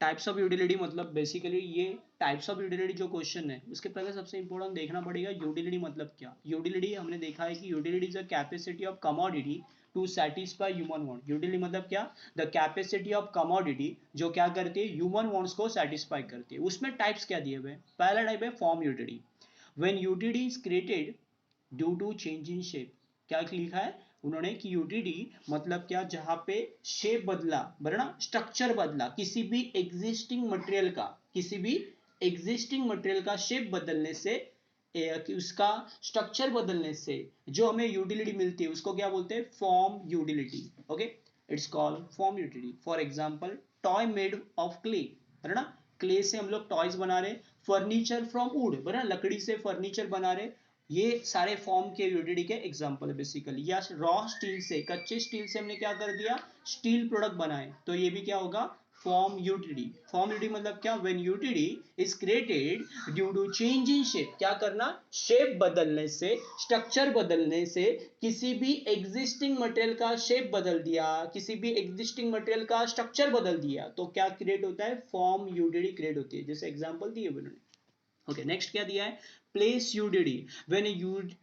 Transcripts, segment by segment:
Types of utility मतलब basically ये types of utility जो क्वेश्चन है उसके पहले सबसे इंपॉर्टेंट देखना पड़ेगा यूटिलिटी मतलब क्या। यूटिलिटी हमने देखा है कि utility is a capacity of commodity to satisfy human want. Utility मतलब क्या, द कैपेसिटी ऑफ कमोडिटी जो क्या करती है ह्यूमन वांट्स को सेटिस्फाई करती है। उसमें टाइप्स क्या दिए हुए हैं, पहला टाइप है form utility. When utility is created due to change in shape, क्या लिखा है उन्होंने कि यूटीडी मतलब क्या, जहां पे शेप बदला बरना स्ट्रक्चर बदला, किसी भी एग्जिस्टिंग मटेरियल का, किसी भी एग्जिस्टिंग मटेरियल का शेप बदलने से कि उसका स्ट्रक्चर बदलने से जो हमें यूटिलिटी मिलती है उसको क्या बोलते हैं, form utility. Okay, it's called form utility. For example toy made of clay, है ना, क्ले से हम लोग टॉयज बना रहे, फर्नीचर फ्रॉम वुड, है ना, लकड़ी से फर्नीचर बना रहे, ये सारे फॉर्म के यूटिलिटी के एग्जांपल है बेसिकली। या रॉ स्टील से, कच्चे स्टील से हमने क्या कर दिया, स्टील प्रोडक्ट बनाए, तो ये भी क्या होगा, फॉर्म यूटिलिटी। फॉर्म यूटिलिटी मतलब क्या, when utility is created due to change in shape, क्या करना, शेप बदलने से, स्ट्रक्चर बदलने से, किसी भी एग्जिस्टिंग मटेरियल का शेप बदल दिया, किसी भी एग्जिस्टिंग मटेरियल का स्ट्रक्चर बदल दिया, तो क्या क्रिएट होता है, फॉर्म यूटिलिटी क्रिएट होती है। जैसे एग्जांपल दिए उन्होंने। ओके, नेक्स्ट क्या दिया है, place utility. When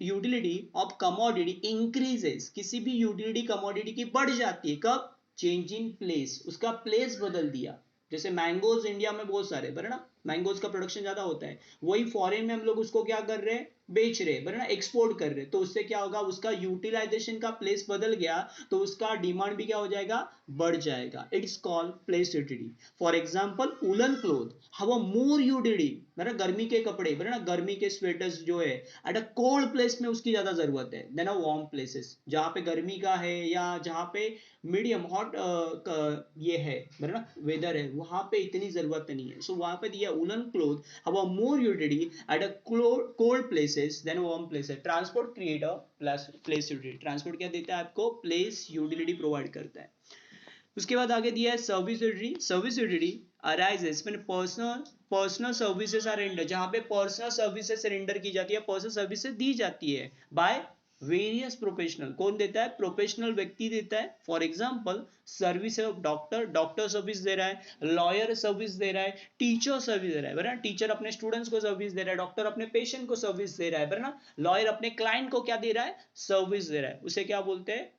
utility of commodity increases, किसी भी यूटिलिटी कमोडिटी की बढ़ जाती है, कब, चेंज इन प्लेस, उसका प्लेस बदल दिया। जैसे मैंगोज इंडिया में बहुत सारे बड़े ना, मैंगोज का प्रोडक्शन ज्यादा होता है, वही फॉरेन में हम लोग उसको क्या कर रहे हैं, बेच रहे बड़े ना, एक्सपोर्ट कर रहे, तो उससे क्या होगा, उसका यूटिलाइजेशन का प्लेस बदल गया, तो उसका डिमांड भी क्या हो जाएगा, बढ़ जाएगा। It's called place utility. For example woollen cloth have a more utility, ना गर्मी के कपड़े ना, गर्मी के स्वेटर्स जो है एट अ कोल्ड प्लेस में उसकी ज्यादा जरूरत है देन अ वार्म प्लेसेस, जहां पे गर्मी का है या जहां पे मीडियम हॉट ये है ना वेदर है, वहां पे इतनी जरूरत नहीं है। सो वहां पे दिया woollen cloth have a more utility at a cold places than warm places. Transport create a place utility. Transport क्या देता है आपको, प्लेस यूटिलिटी प्रोवाइड करता है। उसके बाद आगे दिया है service utility. Service utility arises when personal services are render, जहां पे पर्सनल सर्विसेज रेंडर की जाती है, पर्सनल सर्विसेज दी जाती है बाय वेरियस प्रोफेशनल। कौन देता है, प्रोफेशनल व्यक्ति देता है। For example service of doctor, doctor service दे रहा है, लॉयर सर्विस दे रहा है, टीचर सर्विस दे रहा है, टीचर अपने स्टूडेंट्स को सर्विस दे रहा है, डॉक्टर अपने पेशेंट को सर्विस दे रहा है ना, लॉयर अपने क्लाइंट को क्या दे रहा है, सर्विस दे रहा है, उसे क्या बोलते हैं,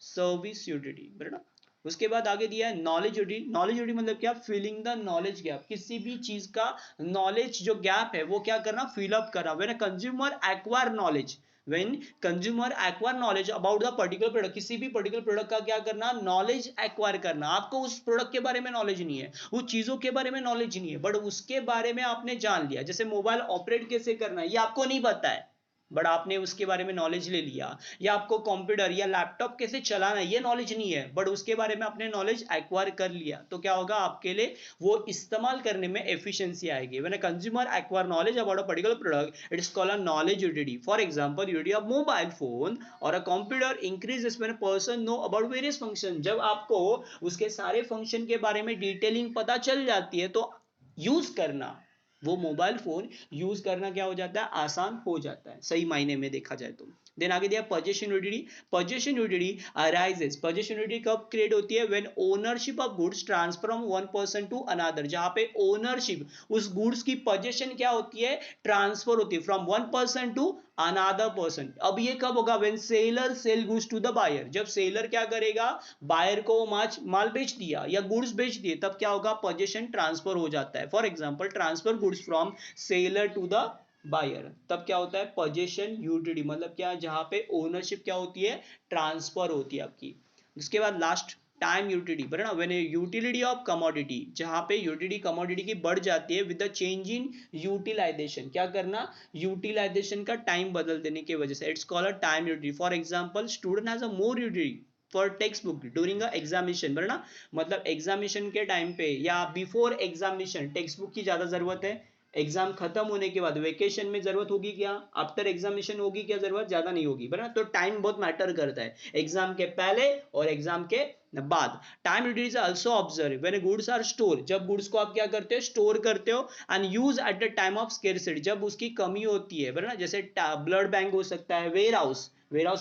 सर्विस यूटिलिटी ना। उसके बाद आगे दिया है नॉलेज यूटिलिटी। नॉलेज यूटिलिटी मतलब क्या, फिलिंग द नॉलेज गैप, किसी भी चीज का नॉलेज जो गैप है वो क्या करना, फिल अप करना। When consumer acquire knowledge, when consumer acquire knowledge about the particular product, किसी भी पर्टिकुलर प्रोडक्ट का क्या करना, नॉलेज एक्वायर करना। आपको उस प्रोडक्ट के बारे में नॉलेज नहीं है, उस चीजों के बारे में नॉलेज नहीं है, बट उसके बारे में आपने जान लिया। जैसे मोबाइल ऑपरेट कैसे करना है ये आपको नहीं पता है, बट आपने उसके बारे में नॉलेज ले लिया, या आपको कंप्यूटर या लैपटॉप कैसे चलाना है ये नॉलेज नहीं है, बट उसके बारे में आपने नॉलेज एक्वायर कर लिया, तो क्या होगा आपके लिए, वो इस्तेमाल करने में एफिशिएंसी आएगी। When a consumer acquire knowledge about a particular product it is called a knowledge utility. For example utility of mobile phone और a computer increases when a person know about various function, जब आपको उसके सारे function के बारे में detailing पता चल जाती है तो यूज करना, वो मोबाइल फोन यूज करना क्या हो जाता है, आसान हो जाता है, सही मायने में देखा जाए तो। देन आगे दिया possession utility. Possession utility arises, possession utility कब क्रिएट होती है, when ownership of goods transfer from one person to another, जहां पे ओनरशिप, उस गुड्स की पोजेशन क्या होती है, ट्रांसफर होती है from one person to another person. अब ये कब होगा, when seller sell goods to the buyer, जब सेलर क्या करेगा, बायर को माल बेच दिया या गुड्स बेच दिए, तब क्या होगा, पोजेशन ट्रांसफर हो जाता है। For example transfer goods from seller to the buyer, तब क्या होता है, पोजेशन यूटिलिटी। मतलब क्या, जहां पे ओनरशिप क्या होती है, ट्रांसफर होती है आपकी। उसके बाद लास्ट टाइम यूटिलिटी, बराबर ना, व्हेन यूटिलिटी ऑफ कमोडिटी, जहां पे यूटिलिटी कमोडिटी की बढ़ जाती है with the change in utilization, क्या करना, यूटिलाइजेशन का टाइम बदल देने की वजह से, it's called a time utility. For example student has a more utility for text book during a examination, बराबर ना, मतलब एग्जामिनेशन के टाइम पे या बिफोर एग्जामिनेशन टेक्स्ट बुक की ज्यादा जरूरत है, एग्जाम खत्म होने के बाद वेकेशन में जरूरत होगी क्या, आफ्टर एग्जामिनेशन होगी क्या जरूरत, ज्यादा नहीं होगी, बराबर। तो टाइम बहुत मैटर करता है एग्जाम के पहले और एग्जाम के बाद। Time utility is also observe when goods are store, जब गुड्स को आप क्या करते हो, स्टोर करते हो, and use at the time of scarcity, जब उसकी कमी होती है, बराबर ना, जैसे ब्लड बैंक हो सकता है, वेयर हाउस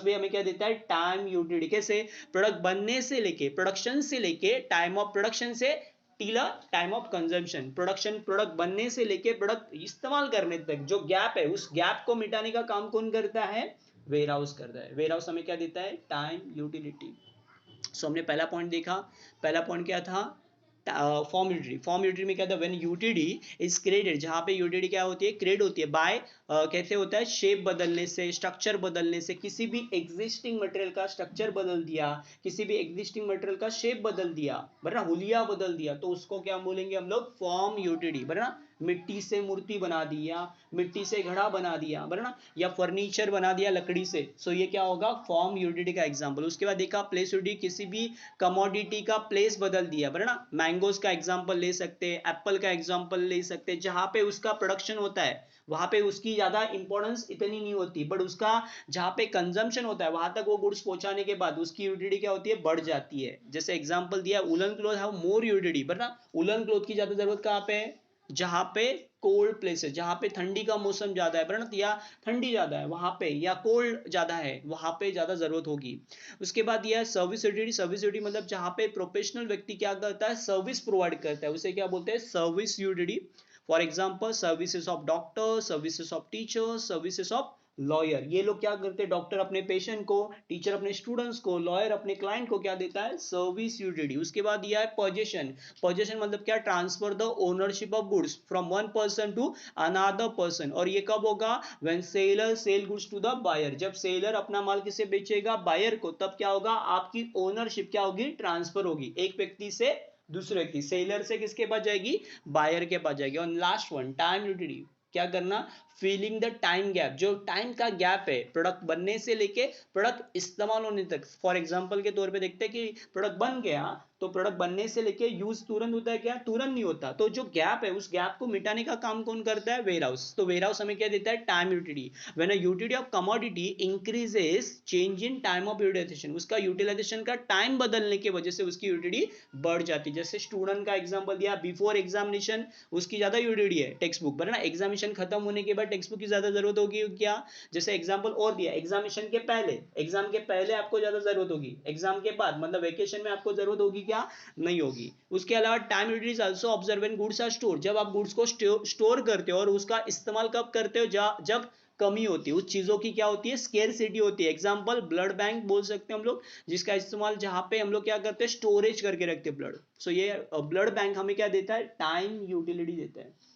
भी हमें क्या देता है, टाइम यूटिलिटी। कैसे, प्रोडक्ट बनने से लेके, प्रोडक्शन से लेके, टाइम ऑफ प्रोडक्शन से till a time of consumption, production product बनने से लेके प्रोडक्ट इस्तेमाल करने तक जो गैप है उस गैप को मिटाने का काम कौन करता है, वेयर हाउस करता है। वेयर हाउस हमें क्या देता है, टाइम यूटिलिटी। सो हमने पहला पॉइंट देखा, पहला पॉइंट क्या था, फॉर्म यूटिलिटी। फॉर्म यूटिलिटी में क्या था, व्हेन यूटीडी इज क्रिएटेड, जहां पे यूटीडी क्या होती है, क्रिएट होती है बाय कैसे होता है, शेप बदलने से, स्ट्रक्चर बदलने से, किसी भी एग्जिस्टिंग मटेरियल का स्ट्रक्चर बदल दिया, किसी भी एग्जिस्टिंग मटेरियल का शेप बदल दिया, बराबर, हुलिया बदल दिया, तो उसको क्या बोलेंगे हम लोग, फॉर्म यूटीडी, बराबर। मिट्टी से मूर्ति बना दिया, मिट्टी से घड़ा बना दिया, बराबर, या फर्नीचर बना दिया लकड़ी से, सो ये क्या होगा, फॉर्म यूटिलिटी का एग्जांपल। उसके बाद देखा प्लेस यूटिलिटी, किसी भी कमोडिटी का प्लेस बदल दिया, बराबर। मैंगोज का एग्जांपल ले सकते हैं, एप्पल का एग्जांपल ले सकते हैं, जहां पे उसका प्रोडक्शन होता है वहां पे उसकी ज्यादा इंपॉर्टेंस इतनी नहीं होती, बट उसका जहां पे कंजम्पशन होता है वहां तक वो गुड्स पहुंचाने के बाद उसकी यूटिलिटी क्या होती है, बढ़ जाती है। जैसे एग्जांपल दिया, woollen cloth have more utility, बराबर। वुलन क्लॉथ की ज्यादा जरूरत कहां पे है, जहां पे कोल्ड प्लेस है, जहां पे ठंडी का मौसम ज्यादा है, बराबर, या ठंडी ज्यादा है वहां पे, या कोल्ड ज्यादा है वहां पे ज्यादा जरूरत होगी। उसके बाद यह सर्विस यूटिलिटी। सर्विस यूटिलिटी मतलब जहां पे प्रोफेशनल व्यक्ति क्या करता है, सर्विस प्रोवाइड करता है, उसे क्या बोलते हैं, service utility. For example services of doctor, services of teacher, services of lawyer. ये लोग क्या करते हैं, डॉक्टर अपने पेशेंट को, टीचर अपने स्टूडेंट्स को, लॉयर अपने क्लाइंट को क्या देता है, सर्विस यूटिलिटी। उसके बाद यह है पोजेशन। पोजेशन मतलब क्या, transfer the ownership of goods from one person to another person. और ये कब होगा, when seller sell goods to the buyer, जब सेलर अपना माल किसे बेचेगा, बायर को, तब क्या होगा, आपकी ओनरशिप क्या होगी, ट्रांसफर होगी, एक व्यक्ति से दूसरे व्यक्ति, सेलर से किसके पास जाएगी, बायर के पास जाएगी। और लास्ट वन, टाइम यूटिलिटी। क्या करना, फीलिंग द टाइम गैप, जो टाइम का गैप है प्रोडक्ट बनने से लेके प्रोडक्ट इस्तेमाल होने तक। फॉर एग्जांपल के तौर पे देखते हैं कि प्रोडक्ट बन गया, तो प्रोडक्ट बनने से लेके यूज तुरंत होता है क्या, तुरंत नहीं होता, तो जो गैप है उस गैप को मिटाने का काम कौन करता है, वेयर हाउस। तो वेयर हाउस हमें क्या देता है, time utility. When a utility of commodity increases, change in time of utilization, उसका यूटिलाइजेशन का टाइम बदलने की वजह से उसकी यूटिलिटी बढ़ जाती है। जैसे स्टूडेंट का एग्जांपल दिया, बिफोर एग्जामिनेशन उसकी ज्यादा यूटिलिटी है टेक्स्ट बुक, बराबर, एग्जामिनेशन खत्म होने के बाद टेक्स्ट बुक की ज्यादा जरूरत होगी क्या। जैसे एग्जांपल और दिया, एग्जामिनेशन के पहले, एग्जाम के पहले आपको ज्यादा जरूरत होगी, एग्जाम के बाद मतलब वेकेशन में आपको जरूरत होगी क्या, नहीं होगी। उसके अलावा time utility is also observe when goods are store, जब आप गुड्स को स्टोर करते हो और उसका इस्तेमाल कब करते हो, जब कमी होती है उस चीजों की, क्या होती है, स्केर्सिटी होती है। एग्जांपल ब्लड बैंक बोल सकते हैं हम लोग, जिसका इस्तेमाल जहां पे हम लोग क्या करते हैं, स्टोरेज करके रखते हैं ब्लड। सो ये ब्लड बैंक हमें क्या देता है, टाइम यूटिलिटी देता है।